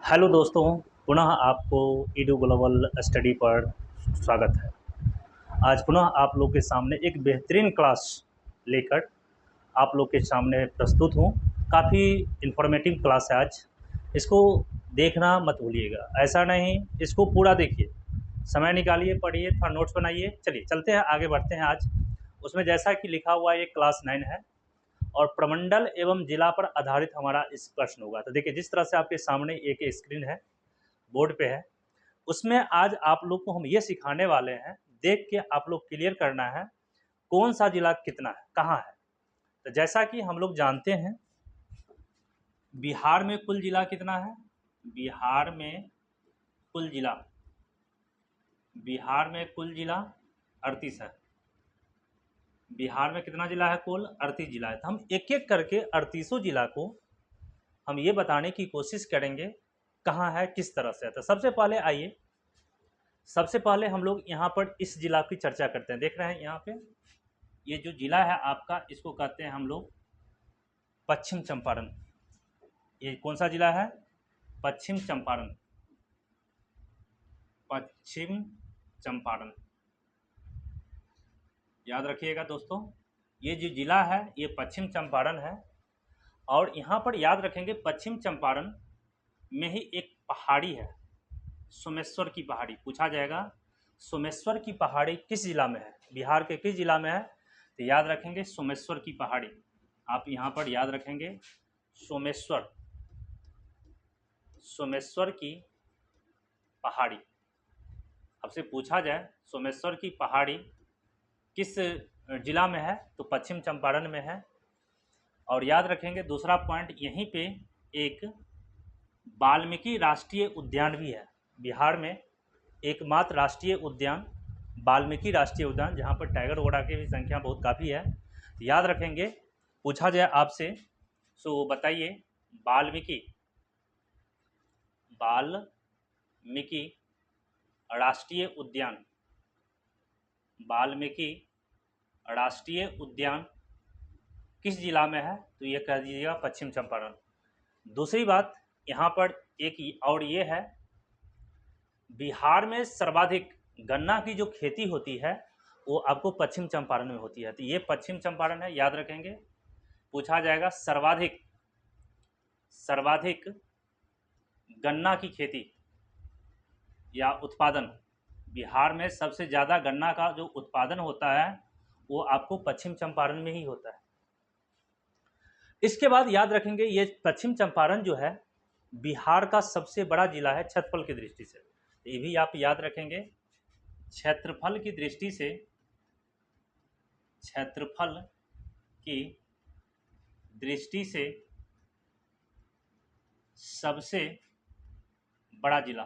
Hello दोस्तों, पुनः आपको ईडू ग्लोबल स्टडी पर स्वागत है। आज पुनः आप लोग के सामने एक बेहतरीन क्लास लेकर आप लोग के सामने प्रस्तुत हूँ। काफ़ी इन्फॉर्मेटिव क्लास है आज। इसको देखना मत भूलिएगा, ऐसा नहीं, इसको पूरा देखिए, समय निकालिए, पढ़िए, थोड़ा नोट्स बनाइए। चलिए चलते हैं, आगे बढ़ते हैं। आज उसमें जैसा कि लिखा हुआ है, ये क्लास 9 है और प्रमंडल एवं जिला पर आधारित हमारा इस प्रश्न होगा। तो देखिए, जिस तरह से आपके सामने एक स्क्रीन है, बोर्ड पे है, उसमें आज आप लोग को हम ये सिखाने वाले हैं, देख के आप लोग क्लियर करना है कौन सा जिला कितना है, कहाँ है। तो जैसा कि हम लोग जानते हैं, बिहार में कुल जिला कितना है? बिहार में कुल जिला, बिहार में कुल जिला 38 है। बिहार में कितना जिला है? कुल 38 जिला है। तो हम एक एक करके 38 जिला को हम ये बताने की कोशिश करेंगे कहाँ है, किस तरह से है। तो सबसे पहले आइए, सबसे पहले हम लोग यहाँ पर इस जिला की चर्चा करते हैं। देख रहे हैं यहाँ पे, ये जो जिला है आपका, इसको कहते हैं हम लोग पश्चिम चंपारण। ये कौन सा जिला है? पश्चिम चंपारण। पश्चिम चंपारण, याद रखिएगा दोस्तों, ये जो जिला है ये पश्चिम चंपारण है। और यहाँ पर याद रखेंगे, पश्चिम चंपारण में ही एक पहाड़ी है, सोमेश्वर की पहाड़ी। पूछा जाएगा सोमेश्वर की पहाड़ी किस जिला में है, बिहार के किस जिला में है? तो याद रखेंगे सोमेश्वर की पहाड़ी। आप यहाँ पर याद रखेंगे सोमेश्वर, सोमेश्वर की पहाड़ी। आपसे पूछा जाए सोमेश्वर की पहाड़ी किस जिला में है, तो पश्चिम चंपारण में है। और याद रखेंगे दूसरा पॉइंट, यहीं पे एक वाल्मीकि राष्ट्रीय उद्यान भी है। बिहार में एकमात्र राष्ट्रीय उद्यान वाल्मीकि राष्ट्रीय उद्यान, जहाँ पर टाइगर वगैरह की भी संख्या बहुत काफ़ी है। याद रखेंगे, पूछा जाए आपसे, सो बताइए वाल्मीकि, वाल्मीकि राष्ट्रीय उद्यान, वाल्मीकि राष्ट्रीय उद्यान किस जिला में है? तो ये कह दीजिएगा पश्चिम चंपारण। दूसरी बात यहाँ पर एक और ये है, बिहार में सर्वाधिक गन्ना की जो खेती होती है वो आपको पश्चिम चंपारण में होती है। तो ये पश्चिम चंपारण है, याद रखेंगे। पूछा जाएगा सर्वाधिक, सर्वाधिक गन्ना की खेती या उत्पादन, बिहार में सबसे ज़्यादा गन्ना का जो उत्पादन होता है वो आपको पश्चिम चंपारण में ही होता है। इसके बाद याद रखेंगे, ये पश्चिम चंपारण जो है बिहार का सबसे बड़ा जिला है क्षेत्रफल की दृष्टि से। ये भी आप याद रखेंगे, क्षेत्रफल की दृष्टि से, क्षेत्रफल की दृष्टि से सबसे बड़ा जिला,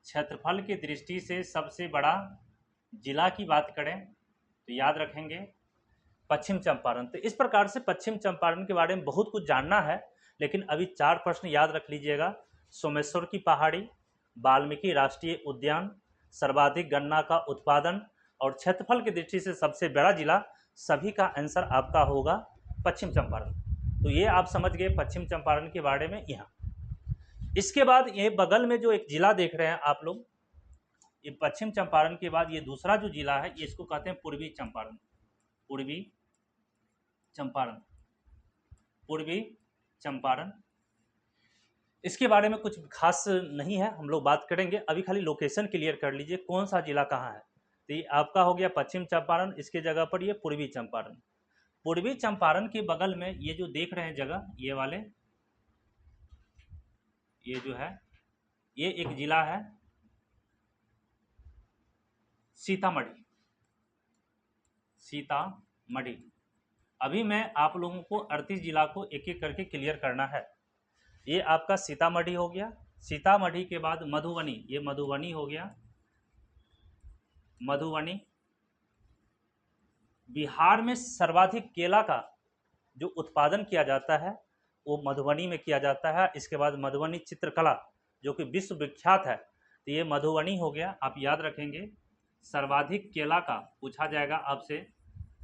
क्षेत्रफल की दृष्टि से सबसे बड़ा जिला की बात करें तो याद रखेंगे पश्चिम चंपारण। तो इस प्रकार से पश्चिम चंपारण के बारे में बहुत कुछ जानना है, लेकिन अभी 4 प्रश्न याद रख लीजिएगा। सोमेश्वर की पहाड़ी, वाल्मीकि राष्ट्रीय उद्यान, सर्वाधिक गन्ना का उत्पादन और क्षेत्रफल की दृष्टि से सबसे बड़ा जिला, सभी का आंसर आपका होगा पश्चिम चंपारण। तो ये आप समझ गए पश्चिम चंपारण के बारे में यहाँ। इसके बाद ये बगल में जो एक जिला देख रहे हैं आप लोग, ये पश्चिम चंपारण के बाद ये दूसरा जो जिला है, ये इसको कहते हैं पूर्वी चंपारण। पूर्वी चंपारण, पूर्वी चंपारण। इसके बारे में कुछ खास नहीं है, हम लोग बात करेंगे। अभी खाली लोकेशन क्लियर कर लीजिए, कौन सा जिला कहाँ है। तो ये आपका हो गया पश्चिम चंपारण, इसके जगह पर ये पूर्वी चंपारण। पूर्वी चंपारण के बगल में ये जो देख रहे हैं जगह, ये वाले, ये जो है, ये एक जिला है सीतामढ़ी, सीतामढ़ी। अभी मैं आप लोगों को 38 जिला को एक एक करके क्लियर करना है। ये आपका सीतामढ़ी हो गया। सीतामढ़ी के बाद मधुबनी, ये मधुबनी हो गया, मधुबनी। बिहार में सर्वाधिक केला का जो उत्पादन किया जाता है वो मधुबनी में किया जाता है। इसके बाद मधुबनी चित्रकला जो कि विश्व विख्यात है, तो ये मधुबनी हो गया। आप याद रखेंगे सर्वाधिक केला का, पूछा जाएगा आपसे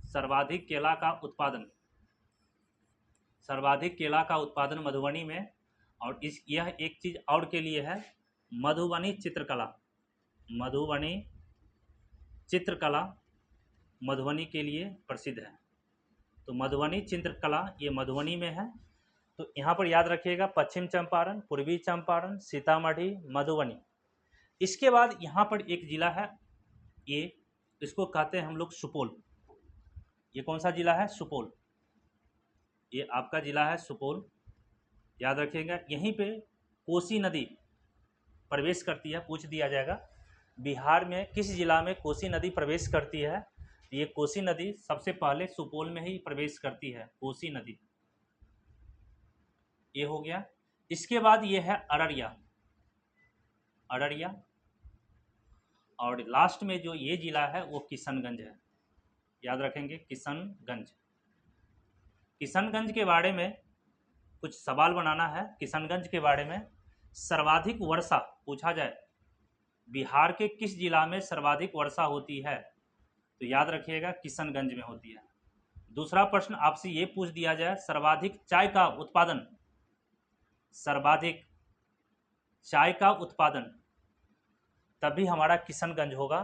सर्वाधिक केला का उत्पादन, सर्वाधिक केला का उत्पादन मधुबनी में। और इस यह एक चीज़ और के लिए है, मधुबनी चित्रकला। मधुबनी चित्रकला मधुबनी के लिए प्रसिद्ध है। तो मधुबनी चित्रकला ये मधुबनी में है। तो यहाँ पर याद रखिएगा पश्चिम चंपारण, पूर्वी चंपारण, सीतामढ़ी, मधुबनी। इसके बाद यहाँ पर एक ज़िला है, ये इसको कहते हैं हम लोग सुपौल। ये कौन सा ज़िला है? सुपौल। ये आपका ज़िला है सुपौल, याद रखिएगा। यहीं पे कोसी नदी प्रवेश करती है, पूछ दिया जाएगा बिहार में किस ज़िला में कोसी नदी प्रवेश करती है। ये कोसी नदी सबसे पहले सुपौल में ही प्रवेश करती है, कोसी नदी। ये हो गया। इसके बाद ये है अररिया। अररिया और लास्ट में जो ये ज़िला है वो किशनगंज है, याद रखेंगे किशनगंज। किशनगंज के बारे में कुछ सवाल बनाना है। किशनगंज के बारे में सर्वाधिक वर्षा पूछा जाए, बिहार के किस जिला में सर्वाधिक वर्षा होती है? तो याद रखिएगा किशनगंज में होती है। दूसरा प्रश्न आपसे ये पूछ दिया जाए, सर्वाधिक चाय का उत्पादन, सर्वाधिक चाय का उत्पादन, तभी हमारा किशनगंज होगा।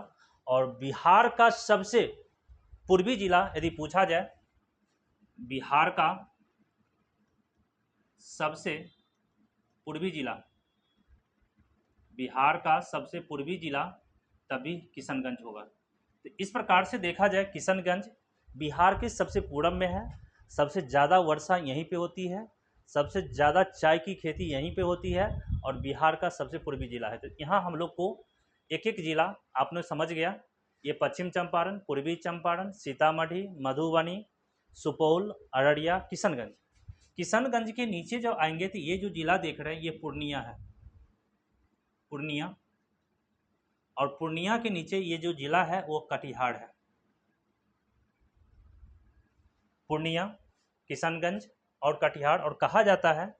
और बिहार का सबसे पूर्वी जिला यदि पूछा जाए, बिहार का सबसे पूर्वी जिला, बिहार का सबसे पूर्वी जिला तभी किशनगंज होगा। तो इस प्रकार से देखा जाए किशनगंज बिहार के सबसे पूरब में है, सबसे ज़्यादा वर्षा यहीं पे होती है, सबसे ज़्यादा चाय की खेती यहीं पे होती है और बिहार का सबसे पूर्वी जिला है। तो यहाँ हम लोग को एक एक जिला आपने समझ गया। ये पश्चिम चंपारण, पूर्वी चंपारण, सीतामढ़ी, मधुबनी, सुपौल, अररिया, किशनगंज। किशनगंज के नीचे जब आएंगे तो ये जो जिला देख रहे हैं ये पूर्णिया है, पूर्णिया। और पूर्णिया के नीचे ये जो जिला है वो कटिहार है। पूर्णिया, किशनगंज और कटिहार। और कहा जाता है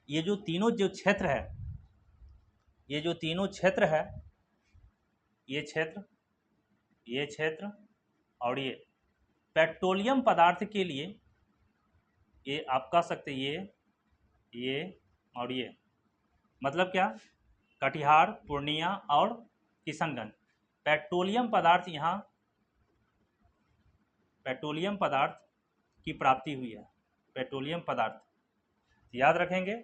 ये जो तीनों जो क्षेत्र है, ये जो तीनों क्षेत्र है, ये क्षेत्र, ये क्षेत्र और ये पेट्रोलियम पदार्थ के लिए, ये आप कह सकते ये और ये मतलब क्या, कटिहार, पूर्णिया और किशनगंज पेट्रोलियम पदार्थ, यहाँ पेट्रोलियम पदार्थ की प्राप्ति हुई है, पेट्रोलियम पदार्थ। याद रखेंगे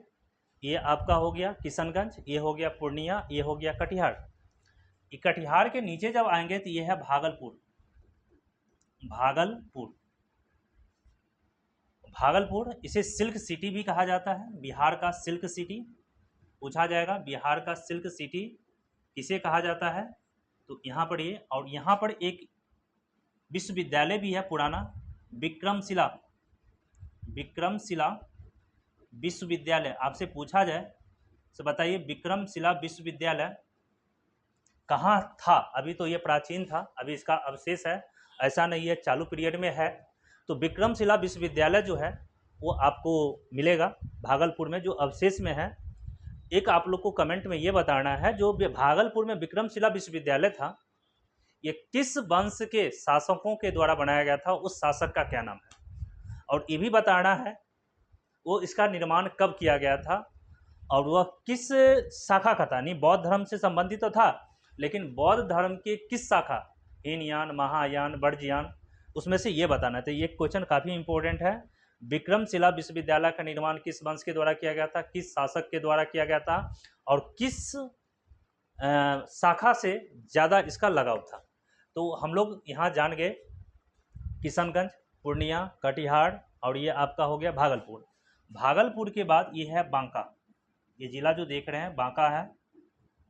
ये आपका हो गया किशनगंज, ये हो गया पूर्णिया, ये हो गया कटिहार। ये कटिहार के नीचे जब आएंगे तो ये है भागलपुर। भागलपुर, भागलपुर इसे सिल्क सिटी भी कहा जाता है, बिहार का सिल्क सिटी पूछा जाएगा। बिहार का सिल्क सिटी किसे कहा जाता है? तो यहाँ पर ये, और यहाँ पर एक विश्वविद्यालय भी है पुराना, विक्रमशिला, विक्रमशिला विश्वविद्यालय। आपसे पूछा जाए तो बताइए विक्रमशिला विश्वविद्यालय कहाँ था? अभी तो ये प्राचीन था, अभी इसका अवशेष है, ऐसा नहीं है चालू पीरियड में है। तो विक्रमशिला विश्वविद्यालय जो है वो आपको मिलेगा भागलपुर में, जो अवशेष में है। एक आप लोग को कमेंट में ये बताना है, जो भागलपुर में विक्रमशिला विश्वविद्यालय था ये किस वंश के शासकों के द्वारा बनाया गया था, उस शासक का क्या नाम है? और ये भी बताना है वो इसका निर्माण कब किया गया था और वह किस शाखा का था। नहीं, बौद्ध धर्म से संबंधित तो था, लेकिन बौद्ध धर्म के किस शाखा, हीनयान, महायान, वर्ज्ययान, उसमें से ये बताना। तो ये क्वेश्चन काफ़ी इंपॉर्टेंट है। विक्रमशिला विश्वविद्यालय का निर्माण किस वंश के द्वारा किया गया था, किस शासक के द्वारा किया गया था और किस शाखा से ज़्यादा इसका लगाव था। तो हम लोग यहाँ जान गए किशनगंज, पूर्णिया, कटिहार और ये आपका हो गया भागलपुर। भागलपुर के बाद ये है बांका। ये ज़िला जो देख रहे हैं बांका है।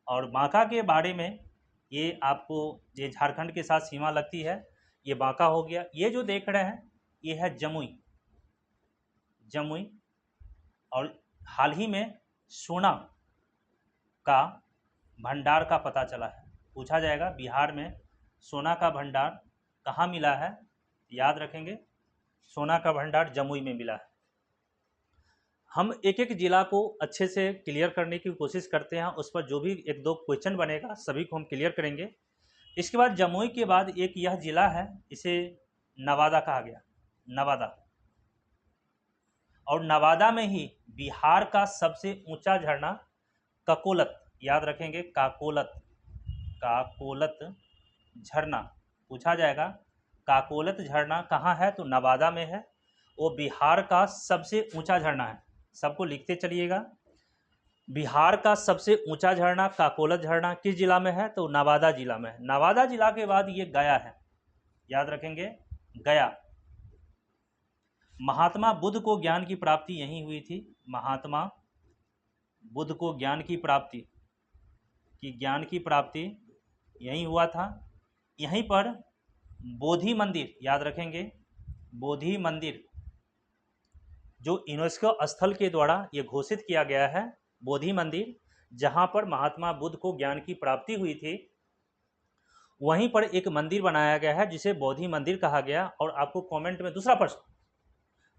और बांका के बारे में ये आपको, ये झारखंड के साथ सीमा लगती है, ये बांका हो गया। ये जो देख रहे हैं ये है जमुई, जमुई। और हाल ही में सोना का भंडार का पता चला है, पूछा जाएगा बिहार में सोना का भंडार कहाँ मिला है? याद रखेंगे सोना का भंडार जमुई में मिला है। हम एक एक ज़िला को अच्छे से क्लियर करने की कोशिश करते हैं, उस पर जो भी एक दो क्वेश्चन बनेगा सभी को हम क्लियर करेंगे। इसके बाद जमुई के बाद एक यह ज़िला है, इसे नवादा कहा गया, नवादा। और नवादा में ही बिहार का सबसे ऊंचा झरना काकोलत, याद रखेंगे काकोलत, काकोलत झरना पूछा जाएगा। काकोलत झरना कहाँ है? तो नवादा में है। वो बिहार का सबसे ऊंचा झरना है, सबको लिखते चलिएगा। बिहार का सबसे ऊंचा झरना काकोलत झरना किस जिला में है? तो नवादा जिला में है। नवादा जिला के बाद ये गया है, याद रखेंगे गया। महात्मा बुद्ध को ज्ञान की प्राप्ति यहीं हुई थी। महात्मा बुद्ध को ज्ञान की प्राप्ति यहीं हुआ था। यहीं पर बोधि मंदिर, याद रखेंगे बोधि मंदिर, जो यूनेस्को स्थल के द्वारा ये घोषित किया गया है, बोधि मंदिर, जहाँ पर महात्मा बुद्ध को ज्ञान की प्राप्ति हुई थी, वहीं पर एक मंदिर बनाया गया है जिसे बोधि मंदिर कहा गया। और आपको कमेंट में दूसरा प्रश्न,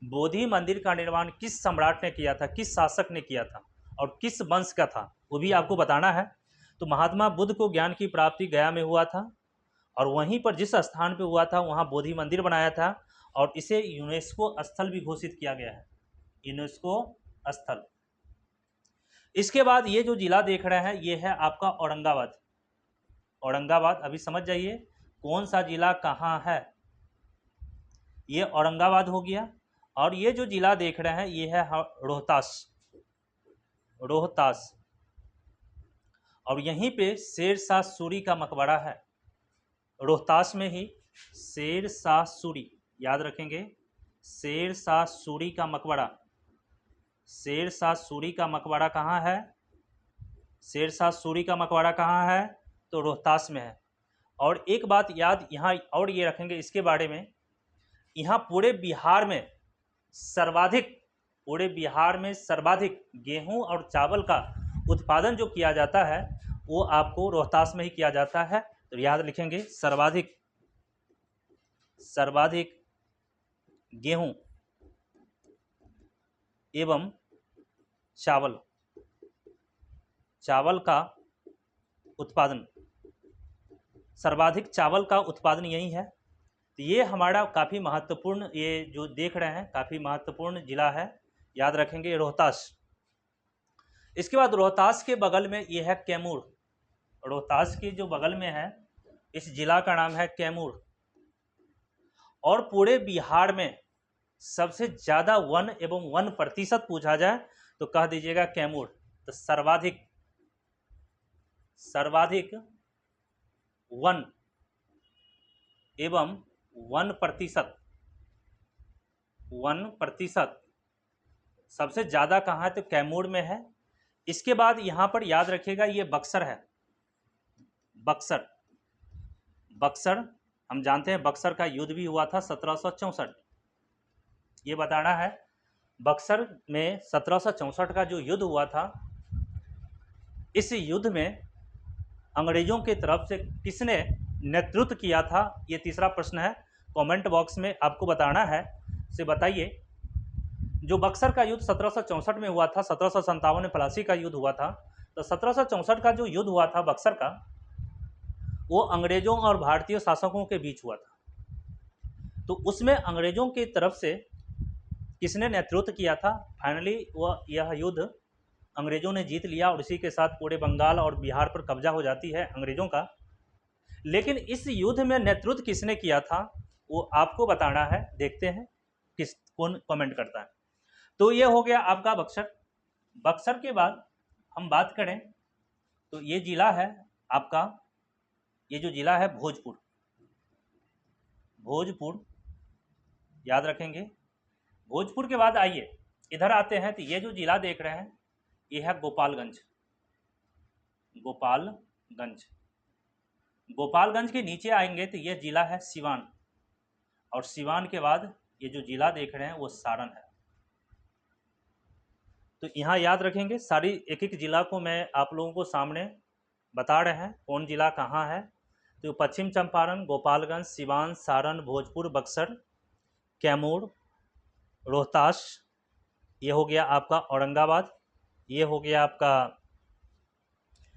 बोधि मंदिर का निर्माण किस सम्राट ने किया था, किस शासक ने किया था और किस वंश का था, वो भी आपको बताना है। तो महात्मा बुद्ध को ज्ञान की प्राप्ति गया में हुआ था और वहीं पर जिस स्थान पे हुआ था वहाँ बोधि मंदिर बनाया था और इसे यूनेस्को स्थल भी घोषित किया गया है, यूनेस्को स्थल। इसके बाद ये जो जिला देख रहे हैं ये है आपका औरंगाबाद। औरंगाबाद अभी समझ जाइए कौन सा जिला कहाँ है, ये औरंगाबाद हो गया। और ये जो जिला देख रहे हैं ये है रोहतास, रोहतास। और यहीं पे शेरशाह सूरी का मकबरा है, रोहतास में ही शेरशाह सूरी, याद रखेंगे शेरशाह सूरी का मकबरा। शेरशाह सूरी का मकबरा कहाँ है? शेरशाह सूरी का मकबरा कहाँ है? तो रोहतास में है। और एक बात याद यहाँ और ये रखेंगे इसके बारे में, यहाँ पूरे बिहार में सर्वाधिक गेहूं और चावल का उत्पादन जो किया जाता है वो आपको रोहतास में ही किया जाता है। तो याद लिखेंगे सर्वाधिक गेहूं एवं चावल का उत्पादन, सर्वाधिक चावल का उत्पादन यही है। तो ये हमारा काफ़ी महत्वपूर्ण, ये जो देख रहे हैं काफ़ी महत्वपूर्ण जिला है, याद रखेंगे रोहतास। इसके बाद रोहतास के बगल में ये है कैमूर। रोहतास के जो बगल में है इस जिला का नाम है कैमूर। और पूरे बिहार में सबसे ज़्यादा वन एवं वन प्रतिशत पूछा जाए तो कह दीजिएगा कैमूर। तो सर्वाधिक वन एवं वन प्रतिशत सबसे ज़्यादा कहाँ है? तो कैमूर में है। इसके बाद यहाँ पर याद रखिएगा ये बक्सर है। बक्सर हम जानते हैं बक्सर का युद्ध भी हुआ था 1764, ये बताना है। बक्सर में 1764 का जो युद्ध हुआ था, इस युद्ध में अंग्रेजों की तरफ से किसने नेतृत्व किया था, ये तीसरा प्रश्न है। कमेंट बॉक्स में आपको बताना है, से बताइए। जो बक्सर का युद्ध 1764 में हुआ था, 1757 में प्लासी का युद्ध हुआ था, तो 1764 का जो युद्ध हुआ था बक्सर का, वो अंग्रेजों और भारतीय शासकों के बीच हुआ था। तो उसमें अंग्रेजों की तरफ से किसने नेतृत्व किया था? फाइनली यह युद्ध अंग्रेजों ने जीत लिया और इसी के साथ पूरे बंगाल और बिहार पर कब्जा हो जाती है अंग्रेजों का। लेकिन इस युद्ध में नेतृत्व किसने किया था वो आपको बताना है। देखते हैं कौन कमेंट करता है। तो ये हो गया आपका बक्सर। बक्सर के बाद हम बात करें तो ये जिला है आपका, ये जो जिला है भोजपुर, याद रखेंगे। भोजपुर के बाद आइए इधर आते हैं तो ये जो जिला देख रहे हैं ये है गोपालगंज। गोपालगंज के नीचे आएंगे तो ये जिला है सिवान, और सिवान के बाद ये जो जिला देख रहे हैं वो सारण है। तो यहाँ याद रखेंगे, सारी एक एक जिला को मैं आप लोगों को सामने बता रहे हैं कौन जिला कहाँ है। तो पश्चिम चंपारण, गोपालगंज, सिवान, सारण, भोजपुर, बक्सर, कैमूर, रोहतास, ये हो गया आपका औरंगाबाद, ये हो गया आपका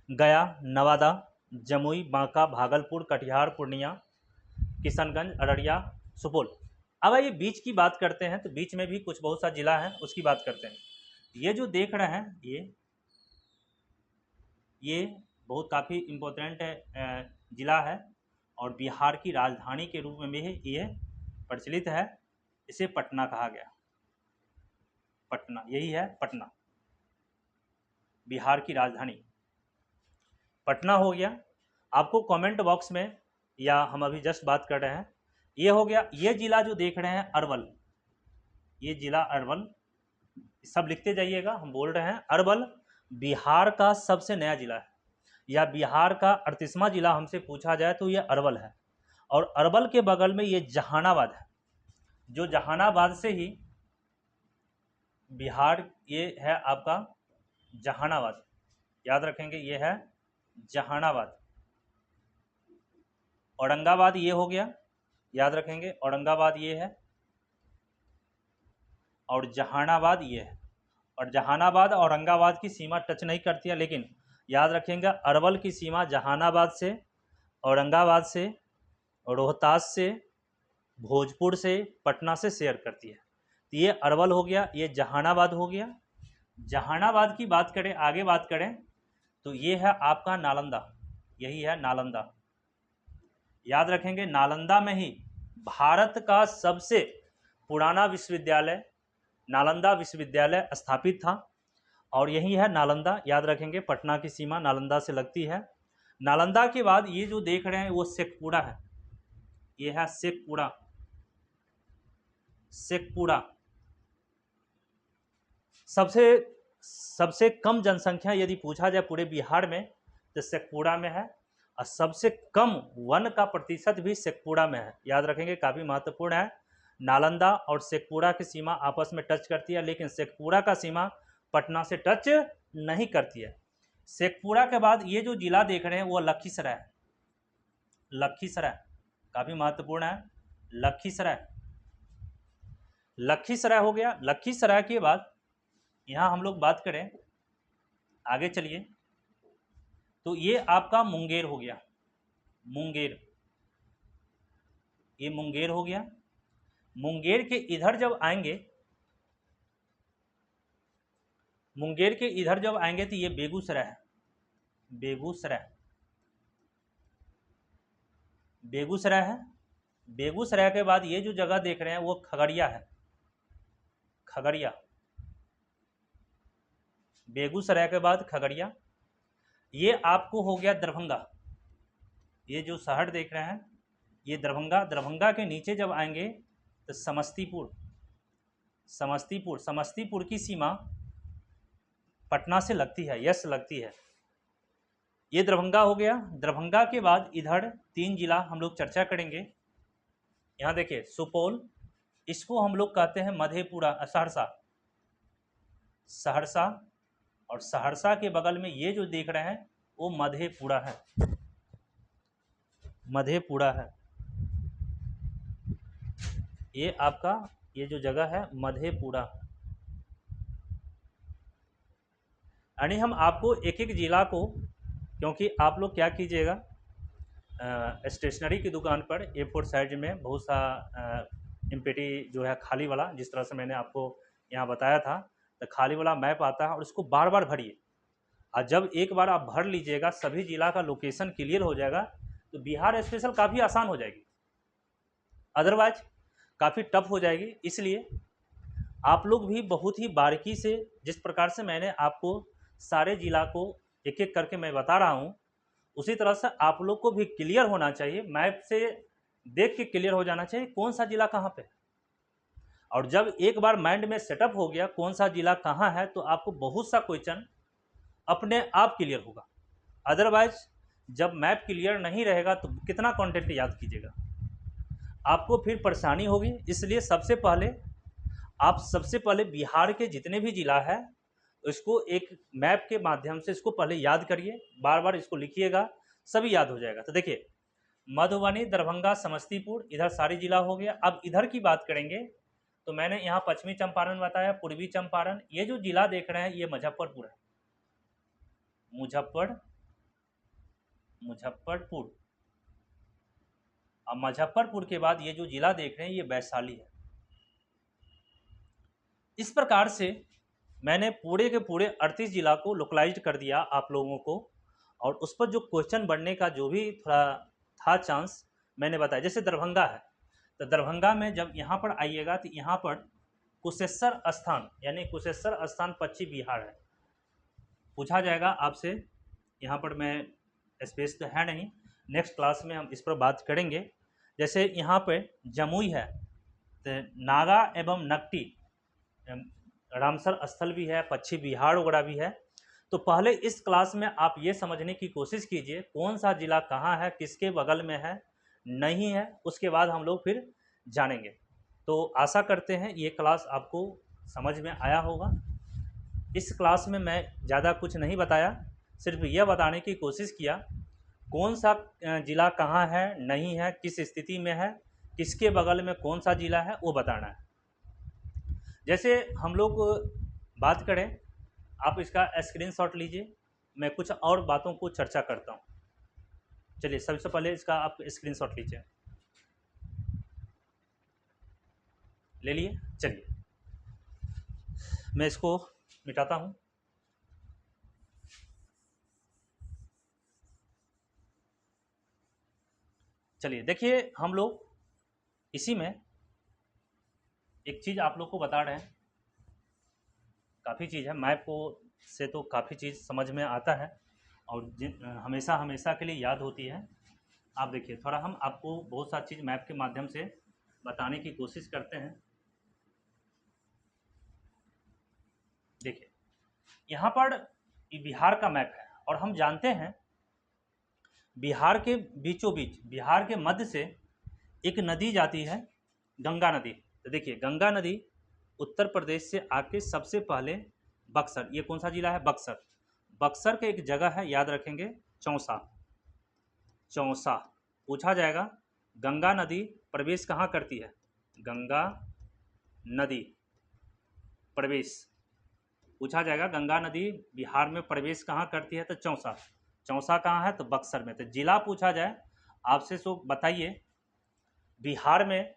गया, नवादा, जमुई, बांका, भागलपुर, कटिहार, पूर्णिया, किशनगंज, अररिया, सुपौल। अब आइए बीच की बात करते हैं, तो बीच में भी कुछ बहुत सा जिला है, उसकी बात करते हैं। ये जो देख रहे हैं ये बहुत काफ़ी इम्पोर्टेंट जिला है और बिहार की राजधानी के रूप में भी ये प्रचलित है। इसे पटना कहा गया। पटना, यही है पटना, बिहार की राजधानी पटना हो गया। आपको कमेंट बॉक्स में, या हम अभी जस्ट बात कर रहे हैं, ये हो गया। ये जिला जो देख रहे हैं अरवल, ये जिला अरवल, सब लिखते जाइएगा। हम बोल रहे हैं अरवल बिहार का सबसे नया जिला है, या बिहार का 38वां जिला हमसे पूछा जाए तो ये अरवल है। और अरवल के बगल में ये जहानाबाद है, जो जहानाबाद से ही बिहार, ये है आपका जहानाबाद, याद रखेंगे, ये है जहानाबाद। औरंगाबाद ये हो गया, याद रखेंगे, औरंगाबाद ये है, और जहानाबाद ये है। और जहानाबाद औरंगाबाद की सीमा टच नहीं करती है, लेकिन याद रखेंगे अरवल की सीमा जहानाबाद से, औरंगाबाद से, रोहतास से, भोजपुर से, पटना से शेयर करती है। तो ये अरवल हो गया, ये जहानाबाद हो गया। जहानाबाद की बात करें, आगे बात करें, तो ये है आपका नालंदा, यही है नालंदा। याद रखेंगे नालंदा में ही भारत का सबसे पुराना विश्वविद्यालय नालंदा विश्वविद्यालय स्थापित था, और यही है नालंदा। याद रखेंगे पटना की सीमा नालंदा से लगती है। नालंदा के बाद ये जो देख रहे हैं वो शेखपुरा है, ये है शेखपुरा। शेखपुरा सबसे कम जनसंख्या यदि पूछा जाए पूरे बिहार में तो शेखपुरा में है, और सबसे कम वन का प्रतिशत भी शेखपुरा में है। याद रखेंगे, काफ़ी महत्वपूर्ण है। नालंदा और शेखपुरा की सीमा आपस में टच करती है, लेकिन शेखपुरा का सीमा पटना से टच नहीं करती है। शेखपुरा के बाद ये जो जिला देख रहे हैं वो लखीसराय है। लखीसराय काफ़ी महत्वपूर्ण है। लखीसराय, लखीसराय हो गया। लखीसराय के बाद यहाँ हम लोग बात करें, आगे चलिए, तो ये आपका मुंगेर हो गया। मुंगेर, ये मुंगेर हो गया। मुंगेर के इधर जब आएंगे, मुंगेर के इधर जब आएंगे तो ये बेगूसराय है। बेगूसराय, बेगूसराय है। बेगूसराय के बाद ये जो जगह देख रहे हैं वो खगड़िया है। खगड़िया, बेगूसराय के बाद खगड़िया। ये आपको हो गया दरभंगा, ये जो शहर देख रहे हैं ये दरभंगा। दरभंगा के नीचे जब आएंगे तो समस्तीपुर। समस्तीपुर, समस्तीपुर की सीमा पटना से लगती है, यस लगती है। ये दरभंगा हो गया। दरभंगा के बाद इधर 3 जिला हम लोग चर्चा करेंगे। यहाँ देखिए सुपौल, इसको हम लोग कहते हैं मधेपुरा, सहरसा। सहरसा, और सहरसा के बगल में ये जो देख रहे हैं वो मधेपुरा है। मधेपुरा है, ये आपका ये जो जगह है मधेपुरा। यानी हम आपको एक एक जिला को, क्योंकि आप लोग क्या कीजिएगा, स्टेशनरी की दुकान पर A4 साइज में बहुत सा एमपीटी जो है खाली वाला, जिस तरह से मैंने आपको यहाँ बताया था, तो खाली वाला मैप आता है और उसको बार बार भरिए। और जब एक बार आप भर लीजिएगा, सभी जिला का लोकेशन क्लियर हो जाएगा, तो बिहार स्पेशल काफ़ी आसान हो जाएगी, अदरवाइज काफ़ी टफ हो जाएगी। इसलिए आप लोग भी बहुत ही बारीकी से, जिस प्रकार से मैंने आपको सारे जिला को एक एक करके मैं बता रहा हूँ, उसी तरह से आप लोग को भी क्लियर होना चाहिए, मैप से देख के क्लियर हो जाना चाहिए कौन सा जिला कहाँ पे है। और जब एक बार माइंड में सेटअप हो गया कौन सा जिला कहाँ है, तो आपको बहुत सा क्वेश्चन अपने आप क्लियर होगा। अदरवाइज जब मैप क्लियर नहीं रहेगा तो कितना कंटेंट याद कीजिएगा, आपको फिर परेशानी होगी। इसलिए सबसे पहले बिहार के जितने भी जिला है इसको एक मैप के माध्यम से इसको पहले याद करिए, बार बार इसको लिखिएगा, सभी याद हो जाएगा। तो देखिए मधुबनी, दरभंगा, समस्तीपुर, इधर सारी जिला हो गया। अब इधर की बात करेंगे तो मैंने यहाँ पश्चिमी चंपारण बताया, पूर्वी चंपारण। ये जो जिला देख रहे हैं ये मुजफ्फरपुर है। मुजफ्फरपुर। अब मुजफ्फरपुर के बाद ये जो जिला देख रहे हैं ये वैशाली है। इस प्रकार से मैंने पूरे के पूरे 38 जिला को लोकलाइज कर दिया आप लोगों को, और उस पर जो क्वेश्चन बनने का जो भी थोड़ा था चांस मैंने बताया। जैसे दरभंगा है, तो दरभंगा में जब यहाँ पर आइएगा तो यहाँ पर कुशेश्वर स्थान, यानी कुशेश्वर स्थान पश्चिम बिहार है, पूछा जाएगा आपसे। यहाँ पर मैं स्पेस तो है नहीं, नेक्स्ट क्लास में हम इस पर बात करेंगे। जैसे यहाँ पे जमुई है, तो नागा एवं नकटी रामसर स्थल भी है, पश्चिम बिहार वगैरह भी है। तो पहले इस क्लास में आप ये समझने की कोशिश कीजिए कौन सा जिला कहाँ है, किसके बगल में है, नहीं है, उसके बाद हम लोग फिर जानेंगे। तो आशा करते हैं ये क्लास आपको समझ में आया होगा। इस क्लास में मैं ज़्यादा कुछ नहीं बताया, सिर्फ यह बताने की कोशिश किया कौन सा ज़िला कहाँ है, नहीं है, किस स्थिति में है, किसके बगल में कौन सा ज़िला है, वो बताना है। जैसे हम लोग बात करें, आप इसका स्क्रीनशॉट लीजिए, मैं कुछ और बातों को चर्चा करता हूँ। चलिए सबसे पहले इसका आप स्क्रीनशॉट लीजिए, ले लिए। चलिए मैं इसको मिटाता हूँ। चलिए देखिए, हम लोग इसी में एक चीज़ आप लोग को बता रहे हैं, काफ़ी चीज़ है, मैप को से तो काफ़ी चीज़ समझ में आता है और हमेशा हमेशा के लिए याद होती है। आप देखिए, थोड़ा हम आपको बहुत सारी चीज़ मैप के माध्यम से बताने की कोशिश करते हैं। देखिए यहाँ पर बिहार का मैप है, और हम जानते हैं बिहार के बीचों बीच, बिहार के मध्य से एक नदी जाती है, गंगा नदी। तो देखिए गंगा नदी उत्तर प्रदेश से आके सबसे पहले बक्सर, ये कौन सा जिला है, बक्सर, बक्सर के एक जगह है, याद रखेंगे, चौसा, चौसा। पूछा जाएगा गंगा नदी प्रवेश कहाँ करती है, गंगा नदी प्रवेश पूछा जाएगा, गंगा नदी बिहार में प्रवेश कहाँ करती है, तो चौसा, चौसा कहाँ है, तो बक्सर में। तो जिला पूछा जाए आपसे, सो बताइए बिहार में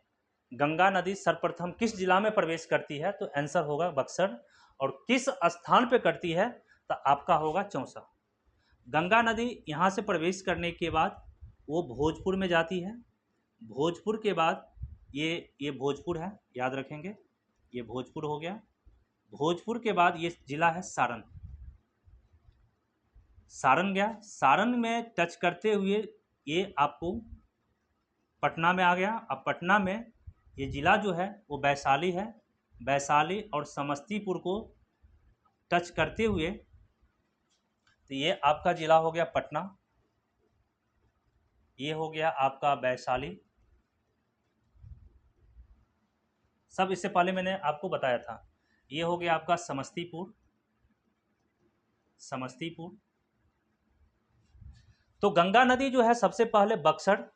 गंगा नदी सर्वप्रथम किस जिला में प्रवेश करती है, तो आंसर होगा बक्सर, और किस स्थान पे करती है, तो आपका होगा चौसा। गंगा नदी यहाँ से प्रवेश करने के बाद वो भोजपुर में जाती है, भोजपुर के बाद ये भोजपुर है, याद रखेंगे, ये भोजपुर हो गया। भोजपुर के बाद ये जिला है सारण, सारण गया, सारण में टच करते हुए ये आपको पटना में आ गया। अब पटना में ये ज़िला जो है वो वैशाली है, वैशाली और समस्तीपुर को टच करते हुए तो ये आपका ज़िला हो गया पटना, ये हो गया आपका वैशाली। सब इससे पहले मैंने आपको बताया था, ये हो गया आपका समस्तीपुर, समस्तीपुर। तो गंगा नदी जो है सबसे पहले बक्सर,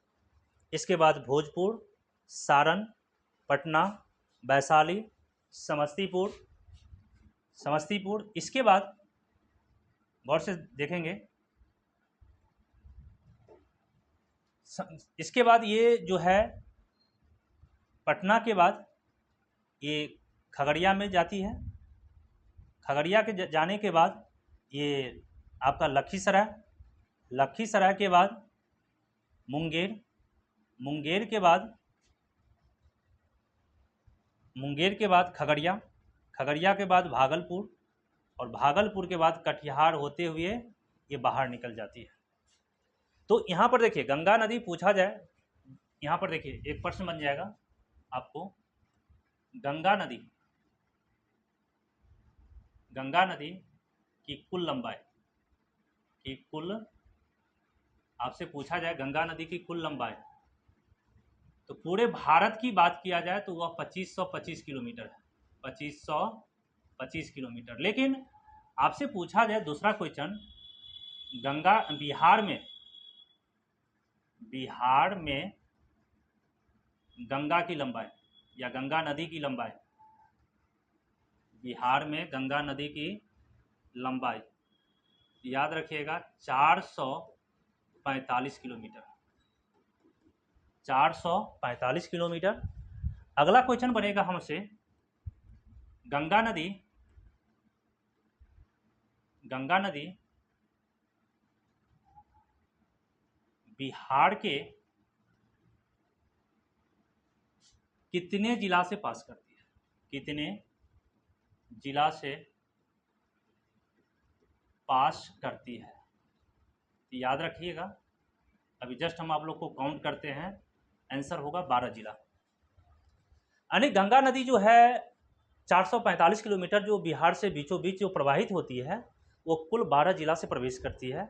इसके बाद भोजपुर, सारण, पटना, वैशाली, समस्तीपुर, समस्तीपुर। इसके बाद गौर से देखेंगे, इसके बाद ये जो है पटना के बाद ये खगड़िया में जाती है, खगड़िया के जाने के बाद ये आपका लखीसराय, लखीसराय के बाद मुंगेर, मुंगेर के बाद खगड़िया, खगड़िया के बाद भागलपुर, और भागलपुर के बाद कटिहार होते हुए ये बाहर निकल जाती है। तो यहाँ पर देखिए गंगा नदी पूछा जाए, यहाँ पर देखिए एक प्रश्न बन जाएगा आपको, गंगा नदी, गंगा नदी की कुल लंबाई, की कुल, आपसे पूछा जाए गंगा नदी की कुल लंबाई, तो पूरे भारत की बात किया जाए तो वह 2525 किलोमीटर है, 2525 किलोमीटर। लेकिन आपसे पूछा जाए दूसरा क्वेश्चन, गंगा बिहार में गंगा की लंबाई या गंगा नदी की लंबाई, बिहार में गंगा नदी की लंबाई याद रखिएगा 445 किलोमीटर, 445 किलोमीटर। अगला क्वेश्चन बनेगा हमसे, गंगा नदी बिहार के कितने जिला से पास करती है? कितने जिला से पास करती है? याद रखिएगा, अभी जस्ट हम आप लोग को काउंट करते हैं। आंसर होगा 12 जिला। यानी गंगा नदी जो है 445 किलोमीटर जो बिहार से बीचों बीच जो प्रवाहित होती है वो कुल 12 जिला से प्रवेश करती है।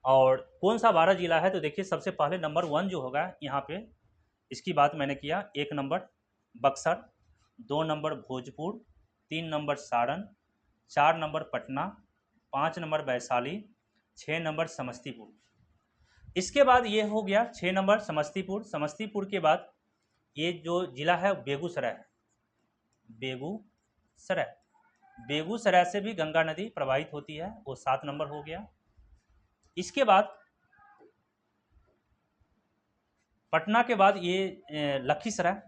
और कौन सा 12 जिला है? तो देखिए, सबसे पहले नंबर 1 जो होगा यहाँ पे, इसकी बात मैंने किया। 1 number Buxar, 2 number Bhojpur, 3 number Saran, 4 number Patna, 5 number Vaishali, 6 number Samastipur. इसके बाद ये हो गया 6 नंबर समस्तीपुर। समस्तीपुर के बाद ये जो जिला है बेगूसराय है। बेगूसराय से भी गंगा नदी प्रवाहित होती है, वो 7 नंबर हो गया। इसके बाद पटना के बाद ये लखीसराय,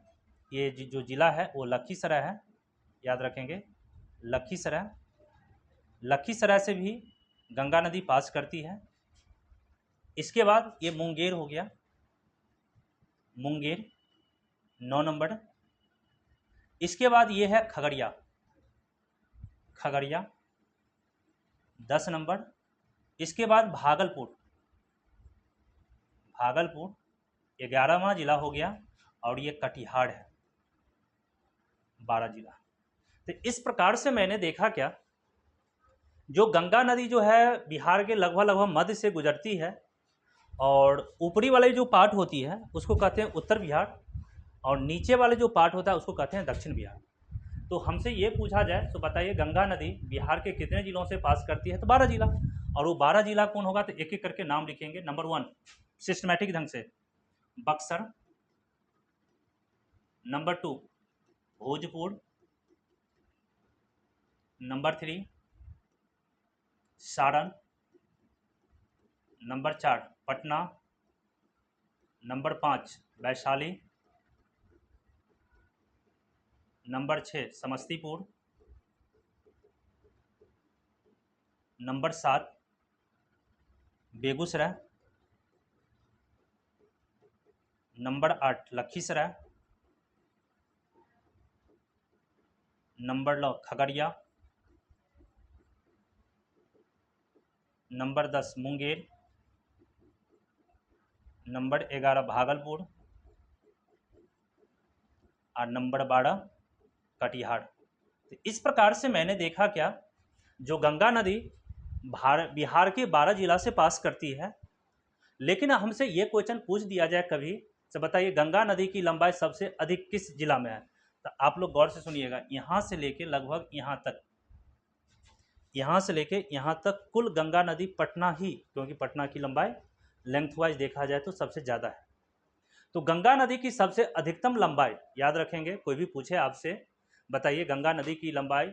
ये जो जिला है वो लखीसराय है, याद रखेंगे लखीसराय से भी गंगा नदी पास करती है। इसके बाद ये मुंगेर हो गया, मुंगेर 9 नंबर। इसके बाद ये है खगड़िया 10 नंबर। इसके बाद भागलपुर 11वां जिला हो गया। और ये कटिहार है 12 जिला। तो इस प्रकार से मैंने देखा क्या, जो गंगा नदी जो है बिहार के लगभग मध्य से गुजरती है और ऊपरी वाली जो पार्ट होती है उसको कहते हैं उत्तर बिहार और नीचे वाले जो पार्ट होता है उसको कहते हैं दक्षिण बिहार। तो हमसे ये पूछा जाए तो बताइए गंगा नदी बिहार के कितने जिलों से पास करती है? तो 12 जिला। और वो 12 जिला कौन होगा? तो एक एक करके नाम लिखेंगे। नंबर 1 सिस्टमैटिक ढंग से Buxar, number 2 Bhojpur, number 3 Saran, number 4 Patna, number 5 Vaishali, number 6 Samastipur, number 7 Begusarai, number 8 Lakhisarai, number 9 Khagaria, number 10 Munger, number 11 Bhagalpur और नंबर 12 कटिहार। तो इस प्रकार से मैंने देखा क्या, जो गंगा नदी बिहार के 12 जिला से पास करती है। लेकिन हमसे ये क्वेश्चन पूछ दिया जाए कभी, तो बताइए गंगा नदी की लंबाई सबसे अधिक किस जिला में है? तो आप लोग गौर से सुनिएगा, यहाँ से लेके लगभग यहाँ से यहाँ तक कुल गंगा नदी पटना ही, क्योंकि पटना की लंबाई लेंथ वाइज देखा जाए तो सबसे ज़्यादा है। तो गंगा नदी की सबसे अधिकतम लंबाई याद रखेंगे, कोई भी पूछे आपसे बताइए गंगा नदी की लंबाई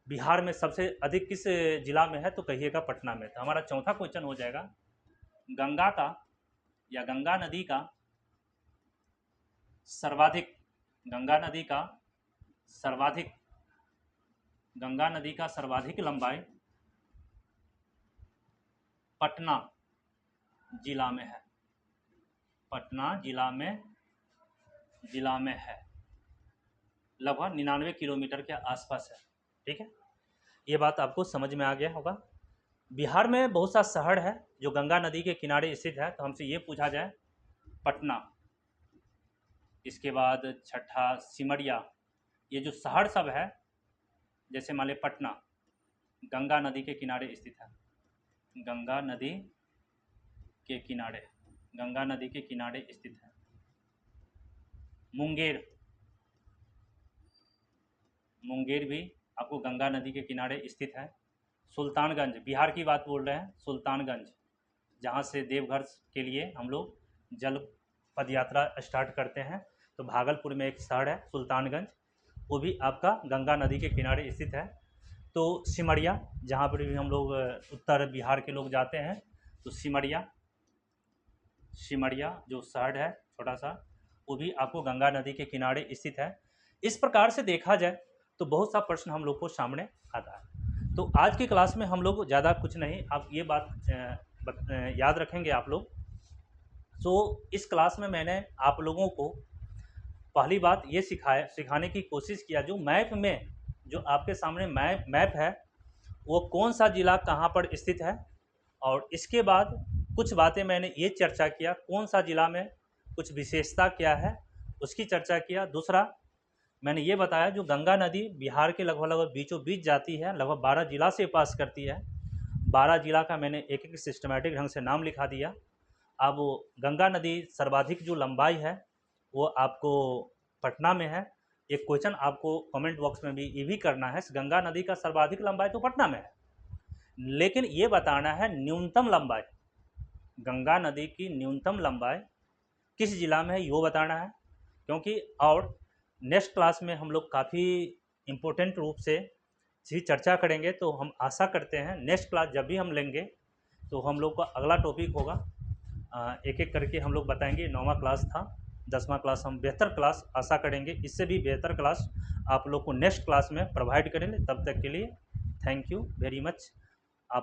बिहार में सबसे अधिक किस जिला में है? तो कहिएगा पटना में। तो हमारा चौथा क्वेश्चन हो जाएगा गंगा नदी का सर्वाधिक लंबाई पटना जिला में है। पटना जिला में है, लगभग 99 किलोमीटर के आसपास है। ठीक है, ये बात आपको समझ में आ गया होगा। बिहार में बहुत सा शहर है जो गंगा नदी के किनारे स्थित है। तो हमसे ये पूछा जाए पटना, इसके बाद छठा सिमरिया, ये जो शहर सब है, जैसे मान लीजिए पटना गंगा नदी के किनारे स्थित है, गंगा नदी के किनारे स्थित है। मुंगेर भी आपको गंगा नदी के किनारे स्थित है। सुल्तानगंज, बिहार की बात बोल रहे हैं, सुल्तानगंज जहाँ से देवघर के लिए हम लोग जल पद यात्रा स्टार्ट करते हैं, तो भागलपुर में एक शहर है सुल्तानगंज, वो भी आपका गंगा नदी के किनारे स्थित है। तो सिमरिया, जहाँ पर भी हम लोग उत्तर बिहार के लोग जाते हैं, तो सिमरिया जो शहर है छोटा सा, वो भी आपको गंगा नदी के किनारे स्थित है। इस प्रकार से देखा जाए तो बहुत सा प्रश्न हम लोग को सामने आता है। तो आज की क्लास में हम लोग ज़्यादा कुछ नहीं, आप ये बात याद रखेंगे आप लोग। तो इस क्लास में मैंने आप लोगों को पहली बात ये सिखाने की कोशिश किया, जो मैप में जो आपके सामने मैप है वो कौन सा ज़िला कहाँ पर स्थित है, और इसके बाद कुछ बातें मैंने ये चर्चा किया कौन सा ज़िला में कुछ विशेषता क्या है उसकी चर्चा किया। दूसरा मैंने ये बताया जो गंगा नदी बिहार के लगभग लगभग बीचों बीच जाती है, लगभग 12 जिला से पास करती है। 12 जिला का मैंने एक एक सिस्टमेटिक ढंग से नाम लिखा दिया। अब गंगा नदी सर्वाधिक जो लंबाई है वो आपको पटना में है। एक क्वेश्चन आपको कमेंट बॉक्स में भी ये भी करना है, गंगा नदी का सर्वाधिक लंबाई तो पटना में है, लेकिन ये बताना है न्यूनतम लंबाई, गंगा नदी की न्यूनतम लंबाई किस जिला में है ये बताना है। क्योंकि और नेक्स्ट क्लास में हम लोग काफ़ी इम्पोर्टेंट रूप से जी चर्चा करेंगे, तो हम आशा करते हैं नेक्स्ट क्लास जब भी हम लेंगे तो हम लोग का अगला टॉपिक होगा एक एक करके हम लोग बताएंगे। 9वां क्लास था, 10वां क्लास हम बेहतर क्लास आशा करेंगे, इससे भी बेहतर क्लास आप लोग को नेक्स्ट क्लास में प्रोवाइड करेंगे। तब तक के लिए थैंक यू वेरी मच।